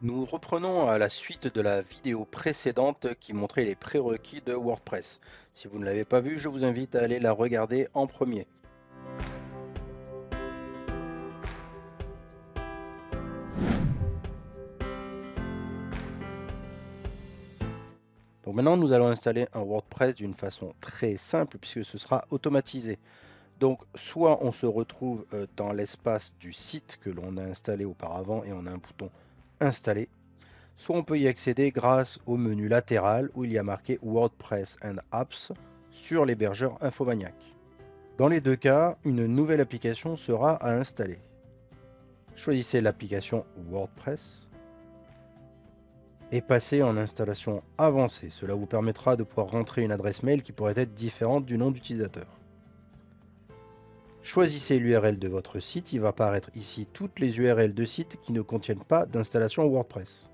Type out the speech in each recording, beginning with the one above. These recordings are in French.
Nous reprenons à la suite de la vidéo précédente qui montrait les prérequis de WordPress. Si vous ne l'avez pas vue, je vous invite à aller la regarder en premier. Donc maintenant, nous allons installer un WordPress d'une façon très simple puisque ce sera automatisé. Donc soit on se retrouve dans l'espace du site que l'on a installé auparavant et on a un bouton installer, soit on peut y accéder grâce au menu latéral où il y a marqué WordPress and Apps sur l'hébergeur Infomaniac. Dans les deux cas, une nouvelle application sera à installer. Choisissez l'application WordPress et passez en installation avancée. Cela vous permettra de pouvoir rentrer une adresse mail qui pourrait être différente du nom d'utilisateur. Choisissez l'URL de votre site. Il va apparaître ici toutes les URL de sites qui ne contiennent pas d'installation WordPress.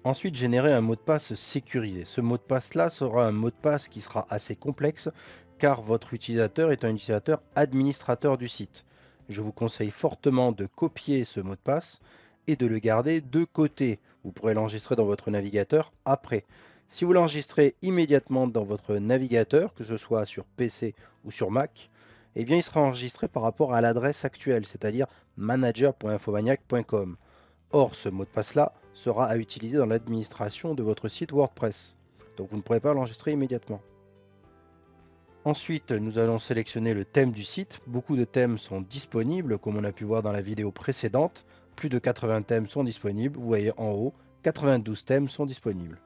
Ensuite, générez un mot de passe sécurisé. Ce mot de passe-là sera un mot de passe qui sera assez complexe car votre utilisateur est un utilisateur administrateur du site. Je vous conseille fortement de copier ce mot de passe et de le garder de côté. Vous pourrez l'enregistrer dans votre navigateur après. Si vous l'enregistrez immédiatement dans votre navigateur, que ce soit sur PC ou sur Mac, eh bien il sera enregistré par rapport à l'adresse actuelle, c'est-à-dire manager.infomaniac.com. Or, ce mot de passe-là sera à utiliser dans l'administration de votre site WordPress. Donc vous ne pourrez pas l'enregistrer immédiatement. Ensuite, nous allons sélectionner le thème du site. Beaucoup de thèmes sont disponibles, comme on a pu voir dans la vidéo précédente. Plus de 80 thèmes sont disponibles. Vous voyez en haut, 92 thèmes sont disponibles.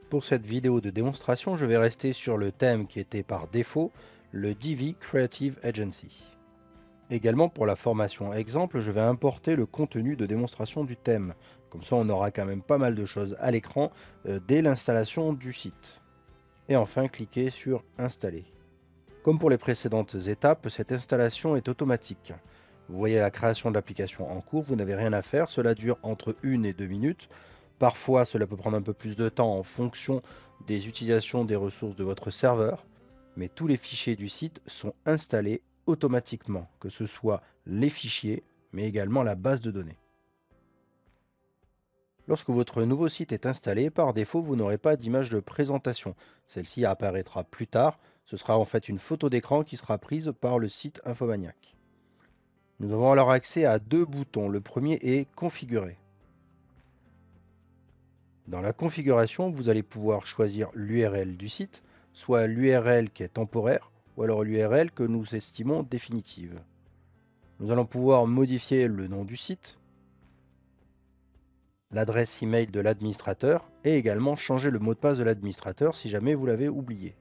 Pour cette vidéo de démonstration, je vais rester sur le thème qui était par défaut, le Divi Creative Agency. Également pour la formation exemple, je vais importer le contenu de démonstration du thème. Comme ça, on aura quand même pas mal de choses à l'écran dès l'installation du site. Et enfin, cliquez sur Installer. Comme pour les précédentes étapes, cette installation est automatique. Vous voyez la création de l'application en cours, vous n'avez rien à faire, cela dure entre 1 et 2 minutes. Parfois, cela peut prendre un peu plus de temps en fonction des utilisations des ressources de votre serveur, mais tous les fichiers du site sont installés automatiquement, que ce soit les fichiers, mais également la base de données. Lorsque votre nouveau site est installé, par défaut, vous n'aurez pas d'image de présentation. Celle-ci apparaîtra plus tard. Ce sera en fait une photo d'écran qui sera prise par le site Infomaniac. Nous avons alors accès à deux boutons. Le premier est Configurer. Dans la configuration, vous allez pouvoir choisir l'URL du site, soit l'URL qui est temporaire, ou alors l'URL que nous estimons définitive. Nous allons pouvoir modifier le nom du site, l'adresse email de l'administrateur et également changer le mot de passe de l'administrateur si jamais vous l'avez oublié.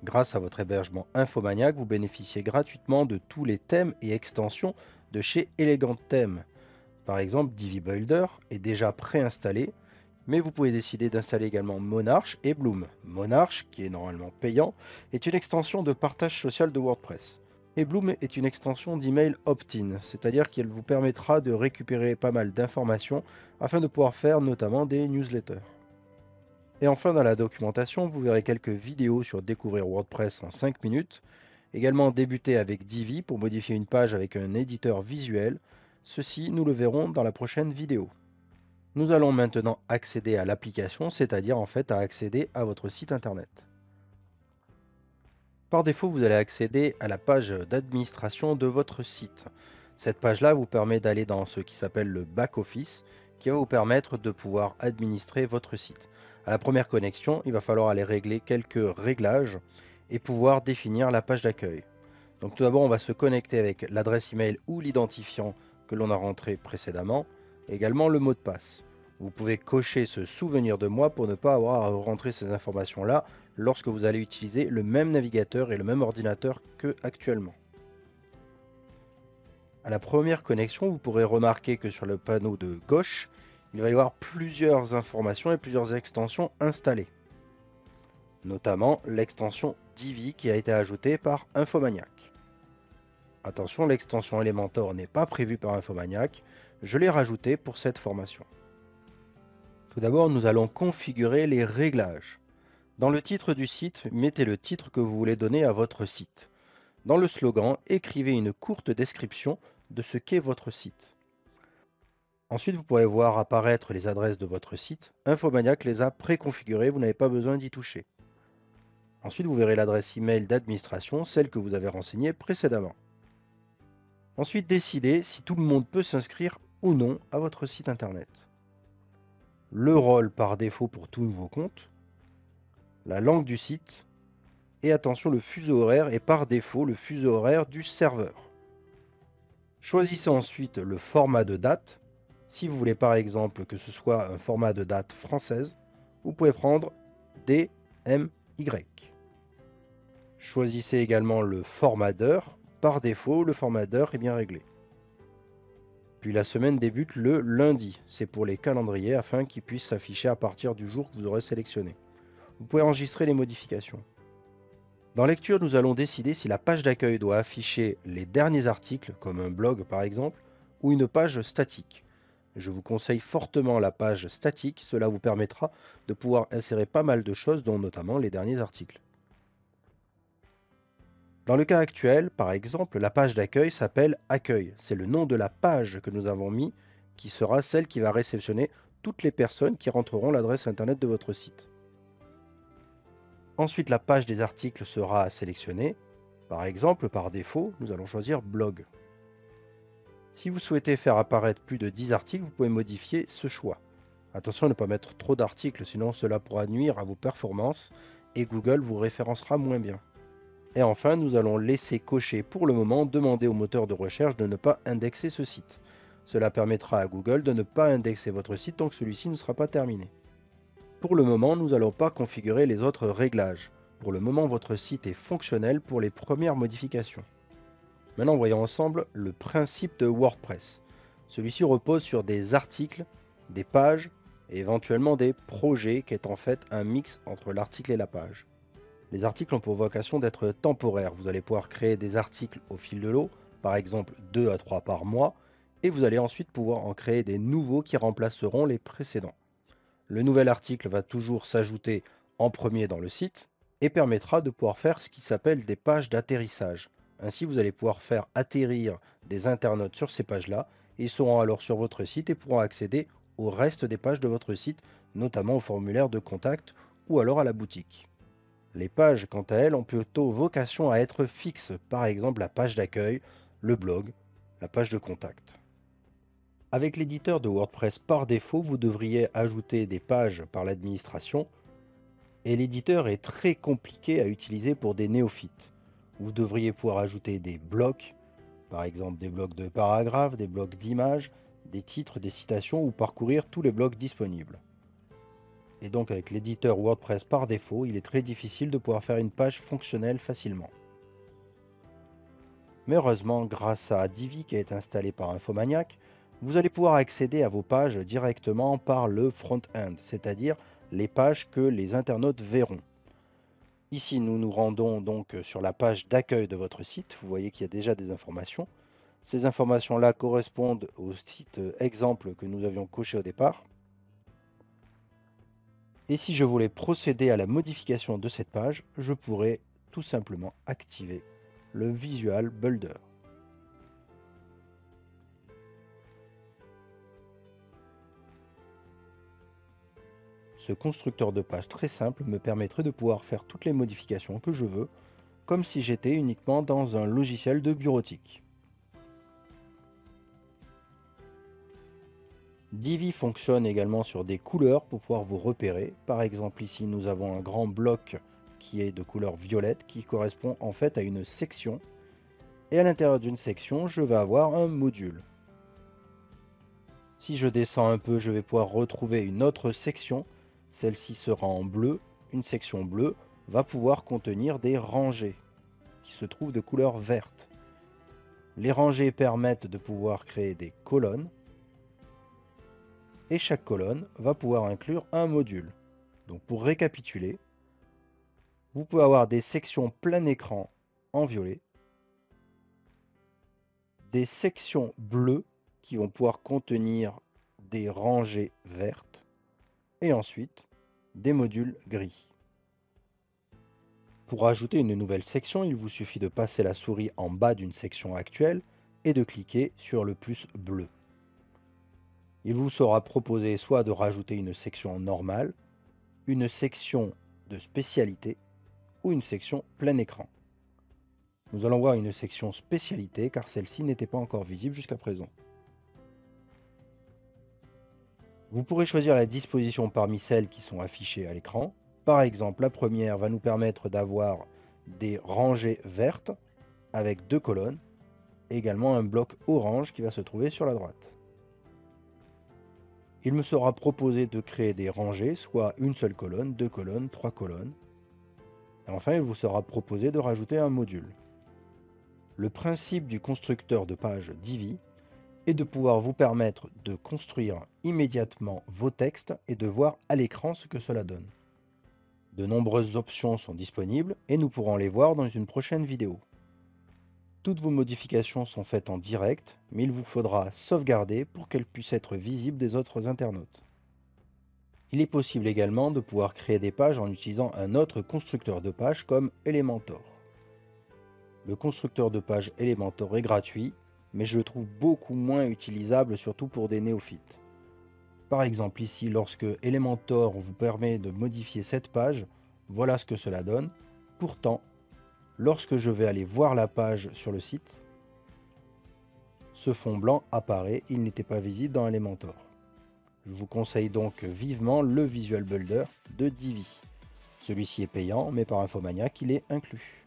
Grâce à votre hébergement Infomaniac, vous bénéficiez gratuitement de tous les thèmes et extensions de chez Elegant Theme. Par exemple, Divi Builder est déjà préinstallé, mais vous pouvez décider d'installer également Monarch et Bloom. Monarch, qui est normalement payant, est une extension de partage social de WordPress. Et Bloom est une extension d'email opt-in, c'est-à-dire qu'elle vous permettra de récupérer pas mal d'informations afin de pouvoir faire notamment des newsletters. Et enfin, dans la documentation, vous verrez quelques vidéos sur découvrir WordPress en 5 minutes, également débuter avec Divi pour modifier une page avec un éditeur visuel. Ceci, nous le verrons dans la prochaine vidéo. Nous allons maintenant accéder à l'application, c'est-à-dire en fait à accéder à votre site internet. Par défaut, vous allez accéder à la page d'administration de votre site. Cette page-là vous permet d'aller dans ce qui s'appelle le back-office, qui va vous permettre de pouvoir administrer votre site. À la première connexion, il va falloir aller régler quelques réglages et pouvoir définir la page d'accueil. Donc tout d'abord, on va se connecter avec l'adresse email ou l'identifiant que l'on a rentré précédemment, également le mot de passe. Vous pouvez cocher ce souvenir de moi pour ne pas avoir à rentrer ces informations-là lorsque vous allez utiliser le même navigateur et le même ordinateur que actuellement. À la première connexion, vous pourrez remarquer que sur le panneau de gauche, il va y avoir plusieurs informations et plusieurs extensions installées, notamment l'extension Divi qui a été ajoutée par Infomaniac. Attention, l'extension Elementor n'est pas prévue par Infomaniac, je l'ai rajoutée pour cette formation. Tout d'abord, nous allons configurer les réglages. Dans le titre du site, mettez le titre que vous voulez donner à votre site. Dans le slogan, écrivez une courte description de ce qu'est votre site. Ensuite, vous pourrez voir apparaître les adresses de votre site. Infomaniac les a préconfigurées, vous n'avez pas besoin d'y toucher. Ensuite, vous verrez l'adresse email d'administration, celle que vous avez renseignée précédemment. Ensuite, décidez si tout le monde peut s'inscrire ou non à votre site internet. Le rôle par défaut pour tout nouveau compte, la langue du site, et attention, le fuseau horaire est par défaut le fuseau horaire du serveur. Choisissez ensuite le format de date. Si vous voulez par exemple que ce soit un format de date française, vous pouvez prendre DMY. Choisissez également le format d'heure. Par défaut, le format d'heure est bien réglé. Puis la semaine débute le lundi. C'est pour les calendriers afin qu'ils puissent s'afficher à partir du jour que vous aurez sélectionné. Vous pouvez enregistrer les modifications. Dans Lecture, nous allons décider si la page d'accueil doit afficher les derniers articles, comme un blog par exemple, ou une page statique. Je vous conseille fortement la page statique, cela vous permettra de pouvoir insérer pas mal de choses, dont notamment les derniers articles. Dans le cas actuel, par exemple, la page d'accueil s'appelle Accueil. C'est le nom de la page que nous avons mis, qui sera celle qui va réceptionner toutes les personnes qui rentreront l'adresse internet de votre site. Ensuite, la page des articles sera sélectionnée. Par exemple, par défaut, nous allons choisir Blog. Si vous souhaitez faire apparaître plus de 10 articles, vous pouvez modifier ce choix. Attention à ne pas mettre trop d'articles, sinon cela pourra nuire à vos performances et Google vous référencera moins bien. Et enfin, nous allons laisser cocher pour le moment demander au moteur de recherche de ne pas indexer ce site. Cela permettra à Google de ne pas indexer votre site tant que celui-ci ne sera pas terminé. Pour le moment, nous n'allons pas configurer les autres réglages. Pour le moment, votre site est fonctionnel pour les premières modifications. Maintenant, voyons ensemble le principe de WordPress. Celui-ci repose sur des articles, des pages et éventuellement des projets qui est en fait un mix entre l'article et la page. Les articles ont pour vocation d'être temporaires. Vous allez pouvoir créer des articles au fil de l'eau, par exemple 2 à 3 par mois, et vous allez ensuite pouvoir en créer des nouveaux qui remplaceront les précédents. Le nouvel article va toujours s'ajouter en premier dans le site et permettra de pouvoir faire ce qui s'appelle des pages d'atterrissage. Ainsi, vous allez pouvoir faire atterrir des internautes sur ces pages-là et ils seront alors sur votre site et pourront accéder au reste des pages de votre site, notamment au formulaire de contact ou alors à la boutique. Les pages, quant à elles, ont plutôt vocation à être fixes, par exemple la page d'accueil, le blog, la page de contact. Avec l'éditeur de WordPress par défaut, vous devriez ajouter des pages par l'administration et l'éditeur est très compliqué à utiliser pour des néophytes. Vous devriez pouvoir ajouter des blocs, par exemple des blocs de paragraphes, des blocs d'images, des titres, des citations ou parcourir tous les blocs disponibles. Et donc avec l'éditeur WordPress par défaut, il est très difficile de pouvoir faire une page fonctionnelle facilement. Mais heureusement, grâce à Divi qui est installé par Infomaniac, vous allez pouvoir accéder à vos pages directement par le front-end, c'est-à-dire les pages que les internautes verront. Ici, nous nous rendons donc sur la page d'accueil de votre site. Vous voyez qu'il y a déjà des informations. Ces informations-là correspondent au site exemple que nous avions coché au départ. Et si je voulais procéder à la modification de cette page, je pourrais tout simplement activer le Visual Builder. Ce constructeur de page très simple me permettrait de pouvoir faire toutes les modifications que je veux, comme si j'étais uniquement dans un logiciel de bureautique. Divi fonctionne également sur des couleurs pour pouvoir vous repérer. Par exemple, ici nous avons un grand bloc qui est de couleur violette qui correspond en fait à une section. Et à l'intérieur d'une section, je vais avoir un module. Si je descends un peu, je vais pouvoir retrouver une autre section. Celle-ci sera en bleu. Une section bleue va pouvoir contenir des rangées qui se trouvent de couleur verte. Les rangées permettent de pouvoir créer des colonnes. Et chaque colonne va pouvoir inclure un module. Donc pour récapituler, vous pouvez avoir des sections plein écran en violet, des sections bleues qui vont pouvoir contenir des rangées vertes et ensuite des modules gris. Pour ajouter une nouvelle section, il vous suffit de passer la souris en bas d'une section actuelle et de cliquer sur le plus bleu. Il vous sera proposé soit de rajouter une section normale, une section de spécialité ou une section plein écran. Nous allons voir une section spécialité car celle-ci n'était pas encore visible jusqu'à présent. Vous pourrez choisir la disposition parmi celles qui sont affichées à l'écran. Par exemple, la première va nous permettre d'avoir des rangées vertes avec 2 colonnes et également un bloc orange qui va se trouver sur la droite. Il me sera proposé de créer des rangées, soit une seule colonne, 2 colonnes, 3 colonnes. Et enfin, il vous sera proposé de rajouter un module. Le principe du constructeur de page Divi est de pouvoir vous permettre de construire immédiatement vos textes et de voir à l'écran ce que cela donne. De nombreuses options sont disponibles et nous pourrons les voir dans une prochaine vidéo. Toutes vos modifications sont faites en direct, mais il vous faudra sauvegarder pour qu'elles puissent être visibles des autres internautes. Il est possible également de pouvoir créer des pages en utilisant un autre constructeur de pages comme Elementor. Le constructeur de pages Elementor est gratuit, mais je le trouve beaucoup moins utilisable, surtout pour des néophytes. Par exemple ici, lorsque Elementor vous permet de modifier cette page, voilà ce que cela donne. Pourtant, lorsque je vais aller voir la page sur le site, ce fond blanc apparaît, il n'était pas visible dans Elementor. Je vous conseille donc vivement le Visual Builder de Divi. Celui-ci est payant, mais par Infomaniac, il est inclus.